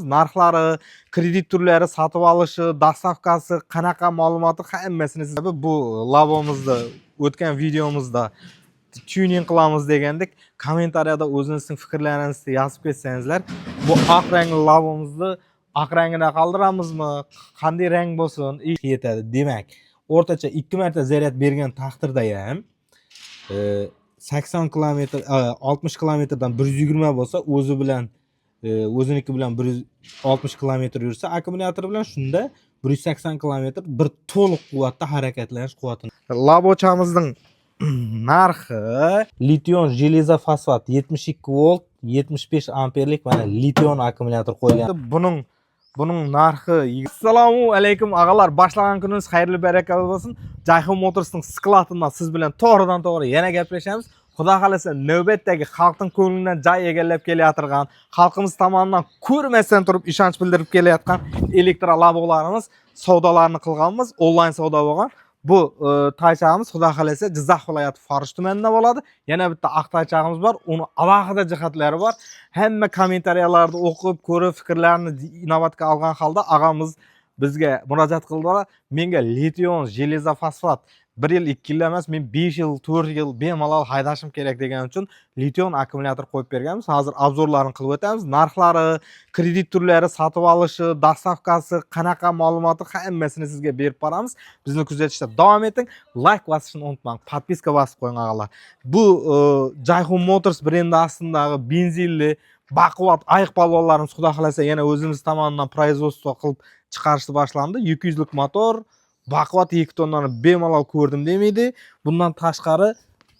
Narxlari, kredit turlari, sotib olishi, dostavkasi, qanaqa ma'lumoti hammasini sizga bu labomizda o'tgan videomizda tuning qilamiz degandik. Kommentariyada o'zingizning fikrlaringizni yozib ketsangizlar, bu oq rangli labomizni oq rangida qoldiramizmi, qanday rang bo'lsin, ish yetadi. Demak, o'rtacha 2 marta zaryad bergan taqdirda ham 80 kilometr 60 kilometrdan 120 bo'lsa, o'ziniki bilan 160 kilometr yursa, akkumulyator bilan shunda 180 kilometr bir to'liq quvvatda harakatlanish quvvatini. Labochamizning narxi lition jelezofosfat 72 volt 75 amperlik mana lition akkumulyator qo'ygan. Buning narxi assalomu alaykum og'alar, boshlagan kuningiz xayrli barakali bo'lsin. Jayhun Motors'ning sklatidan siz bilan to'g'ridan to'g'ri yana gaplashamiz. Xudo xolasa navbatdagi xalqning ko'nglidan joy egallab kelayotgan, xalqimiz tomonidan ko'rmasdan turib ishonch bildirib kelayotgan elektrolabolarimiz savdolarni qilganmiz, onlayn savdo bo'lgan. Bu taychamiz xudo xolasa Jizzax viloyati Forish tumanida bo'ladi. Yana bitta aq taychamiz bor, uni alohida jihatlari bor. Hamma kommentariyalarni o'qib, ko'rib, fikrlarini inobatga olgan holda og'amiz bizga murojaat qildilar. Menga lition jelezofosfat 1 yil 2 yil emas, men 5 yil 4 yil bemalol haydashim kerak degan uchun lition akkumulyator qo'yib berganmiz. Hozir obzorlarini qilib o'tamiz. Narxlari, kredit turlari, sotib olishi, dostavkasi, qanaqa ma'lumoti hammasini sizga berib boramiz. Bizni kuzatishda davom eting. Like bosishni unutmang, podpiska bosib qo'ying og'alar. Bu Jayhun Motors brendi ostidagi benzinli baquvvat ayiq polvonlarimiz xudo xolasa yana o'zimiz tomonidan производство qilib chiqarishni boshlandi. 200 lik motor, baquvvat 2 tonnani bemalol ko'rdim demaydi. Bundan tashqari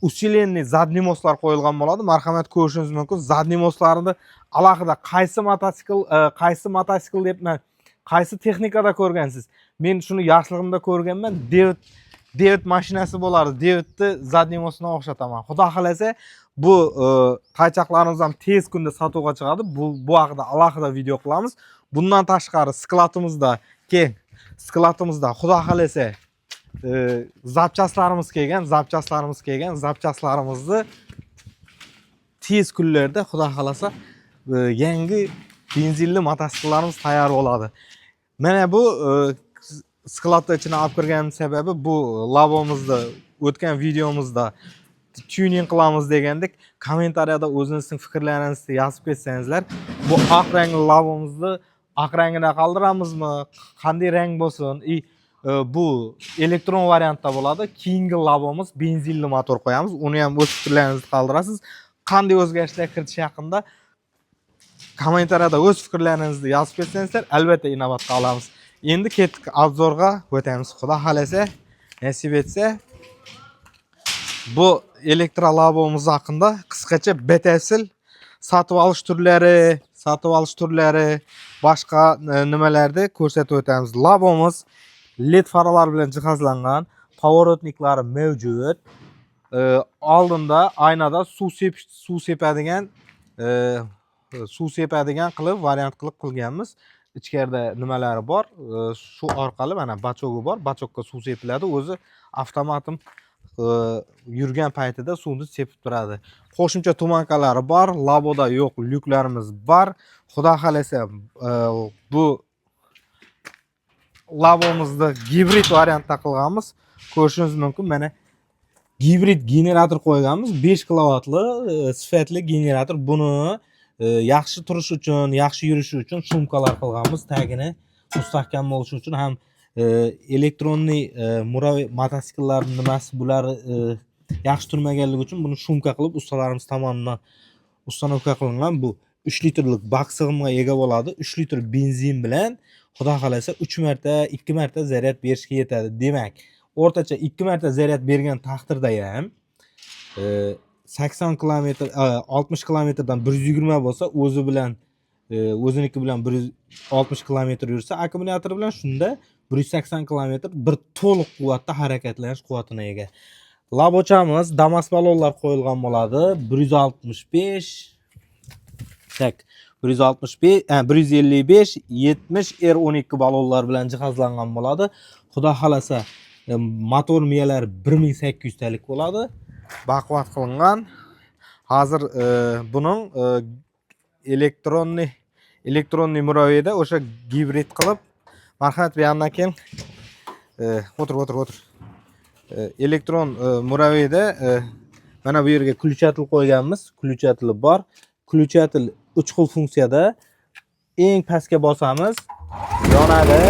усиленный задний mostlar qo'yilgan bo'ladi. Marhamat ko'rishingiz mumkin. Zadniy mostlarni alohida qaysi mototsikl debman, qaysi texnikada ko'rgansiz? Men shuni yoshligimda ko'rganman. David mashinasi bo'lardi. Davidni zadniy mostini o'xshataman. Xudo xolasa bu qaychoqlarimiz ham tez kunda sotuvga chiqadi. Bu haqida alohida video qilamiz. Bundan tashqari sklatimizda xudo xolasa zapchastlarimiz kelgan, zapchastlarimizni tez kunlarda xudo xolasa yangi benzinli mototsikllarimiz tayyor bo'ladi. Mana bu sklatni ichine olib kirganim sababi bu labomizda o'tgan videomizda tuning qilamiz degandik. Kommentariyada o'zingizning fikrlaringizni yozib ketsangizlar, bu oq rangli labomizni oq rangida qoldiramizmi, qanday rang bo'lsin? Bu elektron variantda bo'ladi. Keyingi labomiz benzinli motor qo'yamiz. Uni ham o'z fikrlaringizni qoldirasiz. Qanday o'zgarishlar kiritish haqida kommentariyada o'z fikrlaringizni yozib ketsangizlar, albatta inobatga olamiz. Endi ketdik obzorga o'tamiz. Xudo xolasa, nasib etsa bu elektrolabomiz haqida qisqacha batafsil sotib olish turlari, boshqa nimalarni ko'rsatib o'tamiz. Labomiz LED faralar bilan jihozlangan, pavorotniklari mavjud. Oldinda aynada suv sepadigan qilib variant qilganmiz. Ichkarida nimalari bor? Shu orqali mana bachogi bor. Bachokka suv sepiladi. O'zi avtomatim yurgan paytida suvni sepib turadi. Qo'shimcha tumankalari bor. Laboda yo'q, lyuklarimiz bor. Xudo xolasa bu labomizni gibrid variantda qilganmiz. Ko'rishingiz mumkin. Mana gibrid generator qo'yganmiz. 5 kilovatli sifatli generator. Buni yaxshi turish uchun, yaxshi yurishi uchun shumkalar qilganmiz. Tagini mustahkam bo'lishi uchun ham elektronniy mototsikllarning nimasi bular yaxshi turmaganligi uchun buni shumka qilib ustalarimiz tomonidan ustanovka qilingan. Bu 3 litrlik bak sig'imga ega bo'ladi. 3 litr benzin bilan xudo xolasa 3 marta, 2 marta zaryad berishga yetadi. Demak, o'rtacha 2 marta zaryad bergan taqdirda ham 80 kilometr 60 kilometrdan 120 bo'lsa, o'ziniki bilan 160 kilometr yursa, akkumulyator bilan shunda 180 kilometr bir to'liq quvvatda harakatlanish quvvatine ega. Labochamiz Damas balonlar qo'yilgan bo'ladi. 155 70 R12 balonlar bilan jihozlangan bo'ladi. Xudo xolasa motor miyalari 1800 talik bo'ladi. Baquvvat qilingan. Hozir buning elektronli muroviyda o'sha gibrid qilib, marhamat bu yoqdan keling. O'tir. Elektron muroviyda mana bu yerga ключатель qo'yganmiz. Ключатель bor. Ключатель 3 xil funksiyada. Eng pastga bosamiz, yonadi.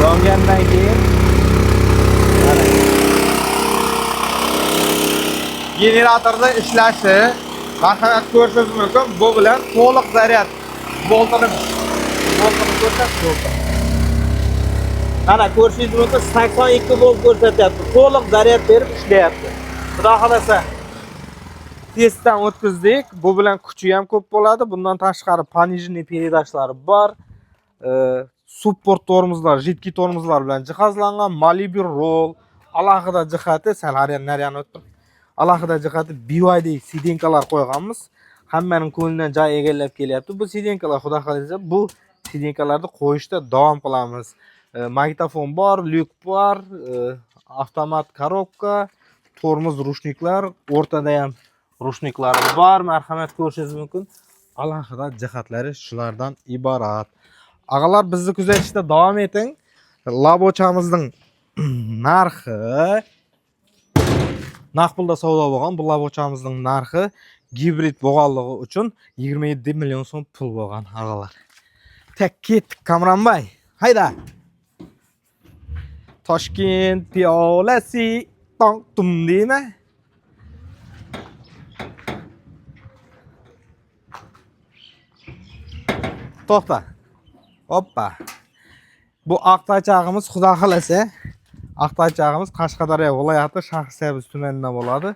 Yongandan keyin mana generatorda ishlashi, marhamat ko'rishingiz mumkin. Bu bilan to'liq zaryad voltini ko'rsatadi. Mana ko'rishingiz mumkin, 82 volt ko'rsatyapti. To'liq zaryad berib ishlayapti. Xudo xolasa testdan o'tkazdik. Bu bilan kuchi ham ko'p bo'ladi. Bundan tashqari пониженный передачалari bor. Support tormozlar, jiddiy tormozlar bilan jihozlangan. Malibu roll alohida jihati, sal nariyani o'tib. Alohida jihati BYD sidenkalar qo'yganmiz. Hammaning ko'nglidan joy egallab kelyapti. Bu sidenkalar xudo xolasa bu sidenkalarni qo'yishda davom qilamiz. Magnitofon bor, lyuk bor, avtomat korobka, tormoz rushniklar, o'rtada ham rushniklari bor. Marhamat ko'rishingiz mumkin. Alohida jihatlari shulardan iborat. Ağalar bizni kuzatishda davom eting. Labochamizning narxi naq pulda savdo bo'lgan. Bu labochamizning narxi gibrid bo'lganligi uchun 27 million so'm pul bo'lgan ağalar. Tek ketdik Kamranbay. Hayda. Toshkent piyolasi tong tum deymi? To'xta. Hoppa. Bu aqtaychog'imiz xudo xolasa, aqtaychog'imiz Qashqadaryo viloyati Shahrisabz tumanida bo'ladi.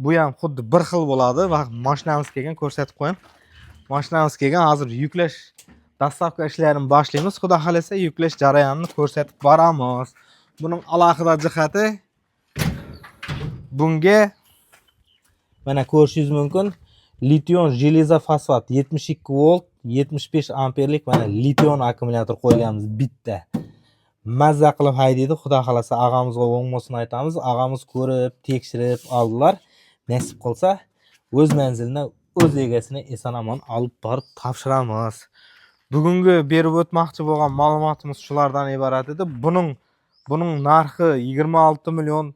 Bu ham xuddi bir xil bo'ladi va mashinamiz kelgan ko'rsatib qo'ying. Mashinamiz kelgan, hozir yuklash, dastavka ishlarini boshlaymiz. Xudo xolasa yuklash jarayonini ko'rsatib boramiz. Buning alohida jihati bunga mana ko'rishingiz mumkin. Lition железо fosfat 72 volt 75 amperlik mana lition akkumulyator qo'yganmiz bitta. Mazza qilib haydaydi. Xudo xolasa og'amizga o'ngmasini aytamiz. Og'amiz ko'rib, tekshirib oldilar. Nasib qilsa o'z manzilini, o'z egasini eson-omon olib borib topshiramiz. Bugungi berib o'tmoqchi bo'lgan ma'lumotimiz shulardan iborat edi. Buning narxi 26 million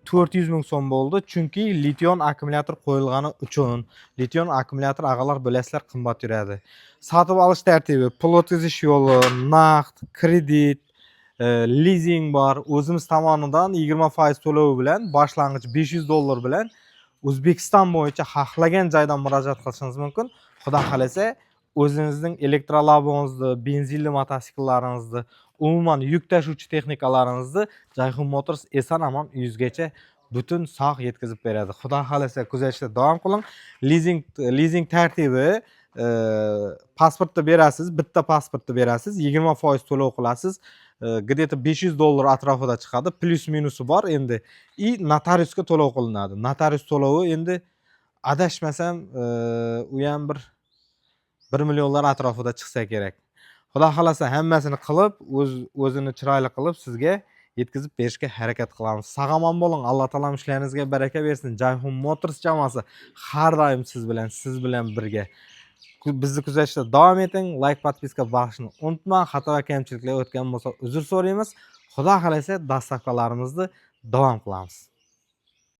400 ming so'm bo'ldi. Chunki lition akkumulyator qo'yilgani uchun. Lition akkumulyator ağalar bilasizlar qimmat yuradi. Sotib olish tartibi, pul o'tkazish yo'li, naqd, kredit, leasing bor. O'zimiz tomonidan 20% to'lovi bilan boshlang'ich $500 bilan O'zbekiston bo'yicha xohlagan joydan murojaat qilishingiz mumkin. Xudo xolasa o'zingizning elektrolabongizni, benzinli mototsiklaringizni, umuman yuk tashuvchi texnikalaringizni Jayhun Motors eson-omon uyingizgacha butun sog' yetkazib beradi. Xudo xolasa kuzatishda davom qiling. Leasing tartibi pasportni berasiz, bitta pasportni berasiz, 20% to'lov qilasiz. Где-то $500 atrofida chiqadi. Plus minusi bor endi. Notariusga to'lov qilinadi. Notarius to'lovi endi adashmasam u ham bir 1 millionlar atrofida chiqsa kerak. Xudo xolasa hammasini qilib, o'zini chiroyli qilib sizga yetkazib berishga harakat qilamiz. Sog'omon bo'ling. Alloh taolo ishlaringizga baraka bersin. Jayhun Motors jamoasi har doim siz bilan birga. Bizni kuzatishda davom eting. Like, podpiska bosishni unutmang. Xato va kamchiliklar o'tgan bo'lsa uzr so'raymiz. Xudo xolasa dastavkalarimizni davom qilamiz.